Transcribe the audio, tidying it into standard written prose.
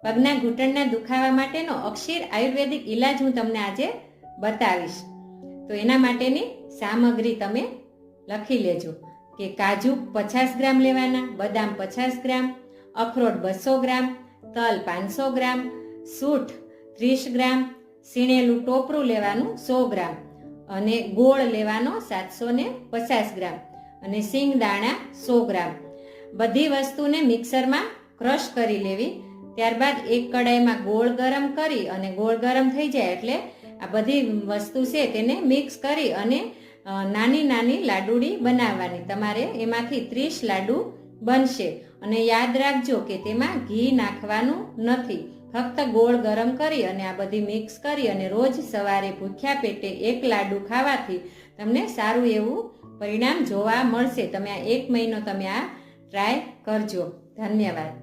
પગના ઘૂંટણના દુખાવા માટેનો અક્ષીર આયુર્વેદિક ઈલાજ હું તમને આજે બતાવીશ. તો એના માટેની સામગ્રી તમે લખી લેજો કે કાજુ 50 ગ્રામ લેવાના, બદામ 50 ગ્રામ, અખરોટ 200 ગ્રામ, તલ 500 ગ્રામ, સૂંઠ 30 ગ્રામ, સીણેલું ટોપરું લેવાનું 100 ગ્રામ અને ગોળ લેવાનો 750 ગ્રામ અને સિંગ દાણા 100 ગ્રામ. બધી વસ્તુને મિક્સરમાં ક્રશ કરી લેવી. ત્યારબાદ એક કડાઈમાં ગોળ ગરમ કરી અને ગોળ ગરમ થઈ જાય એટલે આ બધી વસ્તુ છે તેને મિક્સ કરી અને નાની નાની લાડુડી બનાવવાની. તમારે એમાંથી 30 લાડુ બનશે અને યાદ રાખજો કે તેમાં ઘી નાખવાનું નથી. ફક્ત ગોળ ગરમ કરી અને આ બધી મિક્સ કરી અને રોજ સવારે ભૂખ્યા પેટે એક લાડુ ખાવાથી તમને સારું એવું પરિણામ જોવા મળશે. તમે આ 1 મહિનો તમે આ ટ્રાય કરજો. ધન્યવાદ.